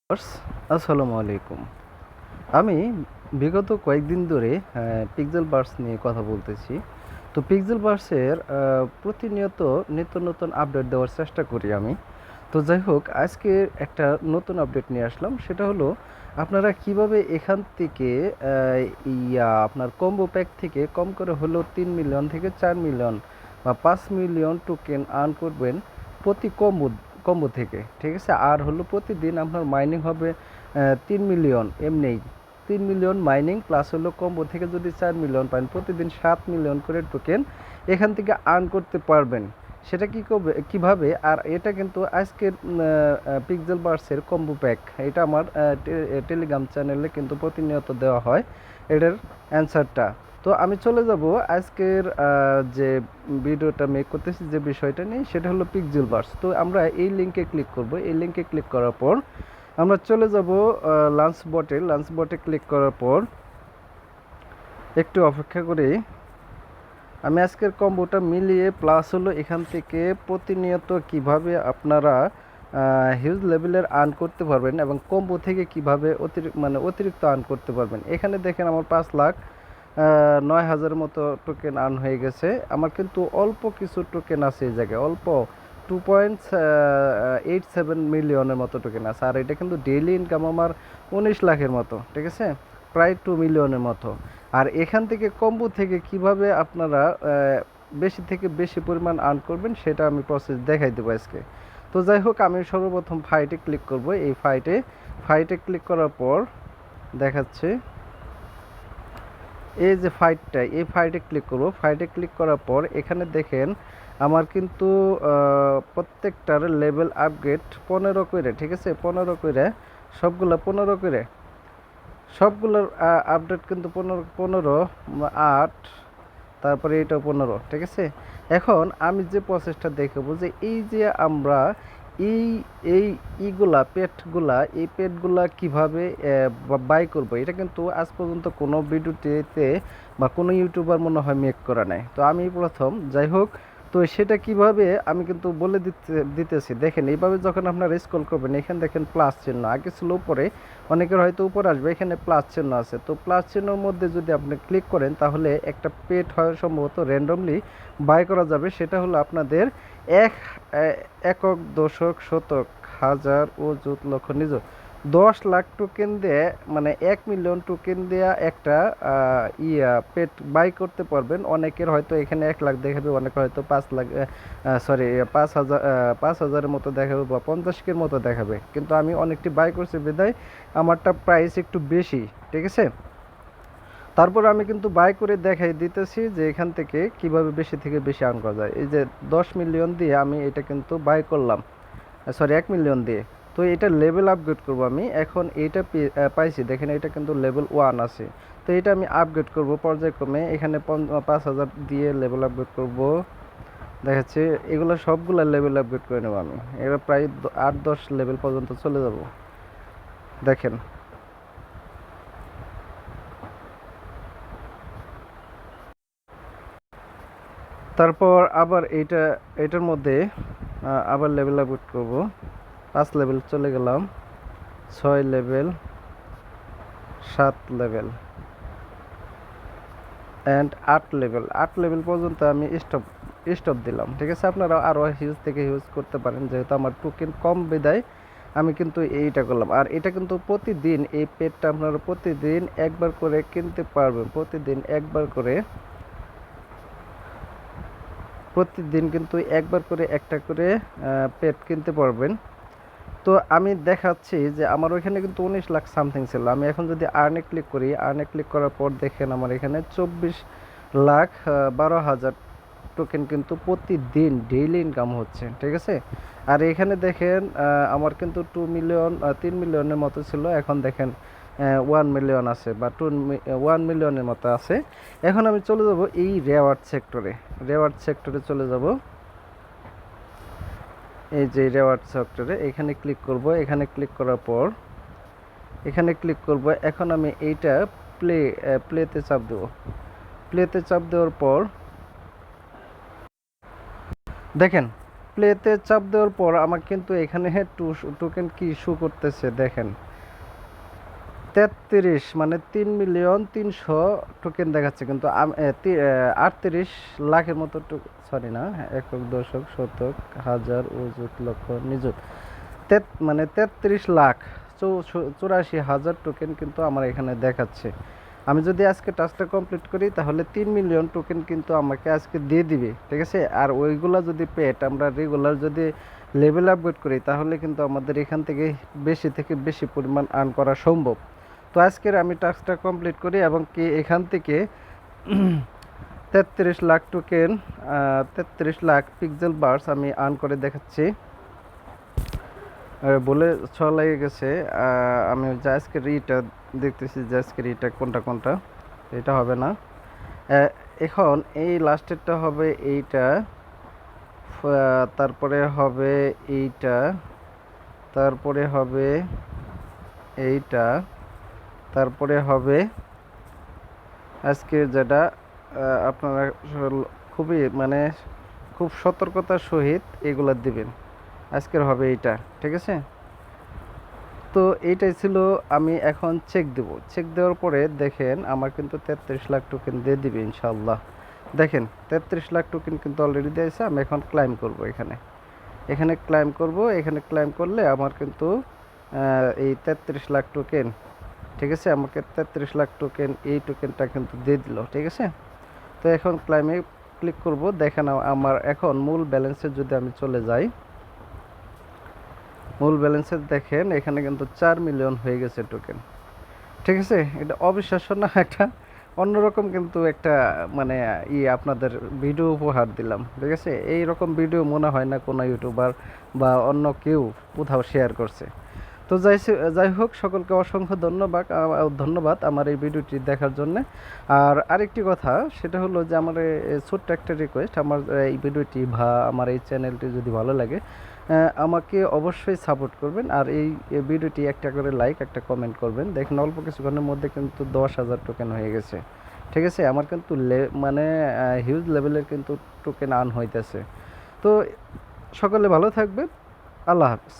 Viewers, আসসালামু আলাইকুম। আমি বিগত কয়েকদিন ধরে পিক্সেল বার্স নিয়ে কথা বলতেছি। তো পিক্সেল বার্সের প্রতিনিয়ত নিত্য নতুন আপডেট দেওয়ার চেষ্টা করি আমি। তো যাই হোক, আজকে একটা নতুন আপডেট নিয়ে আসলাম। সেটা হলো আপনারা কিভাবে এখান থেকে আপনার কম্বো প্যাক থেকে কম করে হলেও 3 মিলিয়ন থেকে 4 মিলিয়ন বা 5 মিলিয়ন টোকেন আর্ন করবেন প্রতি কম্বো থেকে, ঠিক আছে। আর হলো প্রতিদিন আপনার মাইনিং হবে 3 মিলিয়ন এমনিই। 3 মিলিয়ন মাইনিং প্লাস হলো কম্বো থেকে যদি 4 মিলিয়ন পান, প্রতিদিন 7 মিলিয়ন করে টোকেন এখান থেকে আর্ন করতে পারবেন। সেটা কিভাবে? আর এটা কিন্তু আজকের পিক্সেল বার্সের কম্বো প্যাক, এটা আমার টেলিগ্রাম চ্যানেলে কিন্তু প্রতিনিয়ত দেওয়া হয় এটার অ্যান্সারটা। তো আমি চলে যাব আজকের যে ভিডিওটা মেক করতেছি, যে বিষয়টা নিয়ে, সেটা হলো পিক্সেল বার্স। তো আমরা এই লিঙ্কে ক্লিক করব। এই লিঙ্কে ক্লিক করার পর আমরা চলে যাব লাঞ্চ বটে ক্লিক করার পর একটু অপেক্ষা করি। আমি আজকের কম্বোটা মিলিয়ে প্লাস হলো এখান থেকে প্রতিনিয়ত কিভাবে আপনারা হিউজ লেভেলের আর্ন করতে পারবেন এবং কম্বো থেকে কিভাবে অতিরিক্ত আর্ন করতে পারবেন। এখানে দেখেন আমার 5,09,000 মতো টোকেন আর্ন হয়ে গেছে। আমার কিন্তু অল্প কিছু টোকেন আছে এই জায়গায়, অল্প 2.87 মিলিয়নের মতো টোকেন আছে। আর এটা কিন্তু ডেইলি ইনকাম আমার 19 লাখের মতো, ঠিক আছে, প্রায় 2 মিলিয়নের মতো। আর এখান থেকে কম্বো থেকে কিভাবে আপনারা বেশি থেকে বেশি পরিমাণ আর্ন করবেন সেটা আমি প্রসেস দেখাই দেবো আজকে। তো যাই হোক, আমি সর্বপ্রথম ফাইটে ক্লিক করব। এই ফাইটে ক্লিক করার পর দেখাচ্ছে এই যে এই ফাইটে ক্লিক করব। ফাইটে ক্লিক করার পর এখানে দেখেন আমার কিন্তু প্রত্যেকটার লেভেল আপগ্রেড 15 করে, ঠিক আছে, 15 করে, সবগুলোর আপডেট কিন্তু 15 8, তারপরে এটা 15, ঠিক আছে। এখন আমি যে প্রসেসটা দেখাবো, যে এই যে আমরা এই এই এই পেটগুলা কিভাবে বাই করব, এটা কিন্তু আজ পর্যন্ত কোনো ভিডিওতে বা কোনো ইউটিউবার মনে হয় মেক করা নাই। তো আমি প্রথম, যাই হোক, তো সেটা কিভাবে আমি কিন্তু বলে দিতেছি। দেখেন, এইভাবে যখন আপনারা স্ক্রল করবেন, এখানে দেখেন প্লাস চিহ্ন, আগে ছিল উপরে, অনেকের হয়তো উপরে আসবে, এখানে প্লাস চিহ্ন আছে। তো প্লাস চিহ্নের মধ্যে যদি আপনি ক্লিক করেন, তাহলে একটা পেট হয় সম্ভবত র্যান্ডমলি বাই করা যাবে। সেটা হলো আপনাদের এক একক, দশক, শতক, হাজার, অযুত, লক্ষ, নিজ 10 লাখ টোকেন দিয়ে, মানে 1 মিলিয়ন টোকেন দেওয়া একটা পেট বাই করতে পারবেন। অনেকের হয়তো এখানে 1 লাখ দেখাবে, অনেকের হয়তো 5 লাখ, সরি 5,000, 5,000-এর মতো দেখাবে বা 50K-র মতো দেখাবে। কিন্তু আমি অনেকটি বাই করছি বিধায় আমারটা প্রাইস একটু বেশি, ঠিক আছে। তারপর আমি কিন্তু বাই করে দেখাই দিতেছি যে এখান থেকে কিভাবে বেশি থেকে বেশি আর্ন করা যায়। এই যে 10 মিলিয়ন দিয়ে আমি এটা কিন্তু বাই করলাম, সরি 1 মিলিয়ন দিয়ে। তো এটা লেভেল আপগ্রেড করব আমি। এখন এইটা পাইছি, দেখেন এটা কিন্তু লেভেল 1 আছে। তো এটা আমি আপগ্রেড করব পর্যায়ক্রমে। এখানে 5,000 দিয়ে লেভেল আপগ্রেড করব। দেখাচ্ছে এগুলো সবগুলো লেভেল আপগ্রেড করে নেব আমি। এবার প্রায় 8-10 লেভেল পর্যন্ত চলে যাব। দেখেন, তারপর আবার এটার মধ্যে আবার লেভেল আপগ্রেড করব। 5 লেভেল চলে গেলাম, 6 লেভেল, 7 লেভেল অ্যান্ড 8 লেভেল পর্যন্ত আমি স্টপ দিলাম, ঠিক আছে। আপনারা আরও হিউজ থেকে হিউজ করতে পারেন, যেহেতু আমার টোকেন কম বিদায় আমি কিন্তু এইটা করলাম। আর এটা কিন্তু প্রতিদিন, এই পেডটা আপনারা প্রতিদিন একবার করে কিনতে পারবেন। প্রতিদিন কিন্তু একবার করে একটা করে পেড কিনতে পারবেন। তো আমি দেখাচ্ছি যে আমার ওইখানে কিন্তু 19 লাখ সামথিং ছিল। আমি এখন যদি আর্নে ক্লিক করি, আর্নে ক্লিক করার পর দেখেন আমার এখানে 24,12,000 টোকেন কিন্তু প্রতিদিন ডেইলি ইনকাম হচ্ছে, ঠিক আছে। আর এখানে দেখেন আমার কিন্তু 3 মিলিয়নের মতো ছিল, এখন দেখেন 1 মিলিয়ন আছে, বা 1 মিলিয়নের মতো আছে। এখন আমি চলে যাব এই রেওয়ার্ড সেক্টরে চলে যাব। এই যে রেওয়ার্ড সেক্টরে এখানে ক্লিক করব। এখানে ক্লিক করার পর এখন আমি এইটা প্লেতে চাপ দেব। প্লেতে চাপ দেওয়ার পর দেখেন প্লেতে চাপ দেওয়ার পর আমার কিন্তু এখানে টোকেন কি শো করতেছে দেখেন, 33 মানে 3,300,000 টোকেন দেখাচ্ছে, কিন্তু 38 লাখের মতো সরি না, একক দশক শতক হাজার অযুত লক্ষ নিযুত, মানে 33,84,000 টোকেন কিন্তু আমার এখানে দেখাচ্ছে। আমি যদি আজকে টাস্কটা কমপ্লিট করি তাহলে 3 মিলিয়ন টোকেন কিন্তু আমাকে আজকে দিয়ে দিবে, ঠিক আছে। আর ওইগুলা যদি পেট আমরা রেগুলার যদি লেভেল আপগ্রেড করি তাহলে কিন্তু আমাদের এখান থেকে বেশি পরিমাণ আর্ন করা সম্ভব। তো আজকের আমি টাস্কটা কমপ্লিট করি এবং কি এখান থেকে 33 lakh token 33 lakh Pixelverse আমি আর্ন করে দেখাচ্ছি। বলে ছ লেগে গেছে। আমি জাস্কের ইটা দেখতেছি, জাস্কের ইটা কোনটা এটা হবে না। এখন এই লাস্টেরটা হবে এইটা, তারপরে হবে এইটা, তারপরে হবে এইটা, তারপরে হবে আজকের যেটা আপনারা খুবই মানে খুব সতর্কতার সহিত এগুলা দিবেন। আজকের হবে এইটা, ঠিক আছে। তো এইটাই ছিল। আমি এখন চেক দেব, চেক দেওয়ার পরে দেখেন আমার কিন্তু 33 লাখ টোকেন দিয়ে দিবে ইনশাল্লাহ। দেখেন 33 লাখ টোকেন কিন্তু অলরেডি দিয়েছে। আমি এখন ক্লাইম করব, এখানে ক্লাইম করব। এখানে ক্লাইম করলে আমার কিন্তু এই 33 লাখ টোকেন, ঠিক আছে, আমাকে 33 লাখ টোকেন এই টোকেনটা কিন্তু দিয়ে দিল, ঠিক আছে। তো এখন ক্লাইমে ক্লিক করব। দেখেন আমার এখন মূল ব্যালেন্সে যদি আমি চলে যাই, মূল ব্যালেন্সে দেখেন এখানে কিন্তু 4 মিলিয়ন হয়ে গেছে টোকেন, ঠিক আছে। এটা অবিশ্বাস্য না? একটা অন্যরকম কিন্তু একটা মানে আপনাদের ভিডিও উপহার দিলাম, ঠিক আছে। এই রকম ভিডিও মনে হয় না কোনো ইউটিউবার বা অন্য কেউ কোথাও শেয়ার করছে। তো যাই হোক, সকলকে অসংখ্য ধন্যবাদ আমার এই ভিডিওটি দেখার জন্য। আর আরেকটি কথা, সেটা হলো যে আমার ছোট্ট একটা রিকোয়েস্ট, আমার এই ভিডিওটি বা আমার এই চ্যানেলটি যদি ভালো লাগে আমাকে অবশ্যই সাপোর্ট করবেন। আর এই ভিডিওটি একটা করে লাইক, একটা কমেন্ট করবেন। দেখেন অল্প কিছুক্ষণের মধ্যে কিন্তু 10,000 টোকেন হয়ে গেছে, ঠিক আছে। আমার কিন্তু মানে হিউজ লেভেলের কিন্তু টোকেন আর্ন হইতেছে। তো সকলে ভালো থাকবেন। আল্লাহ হাফিজ।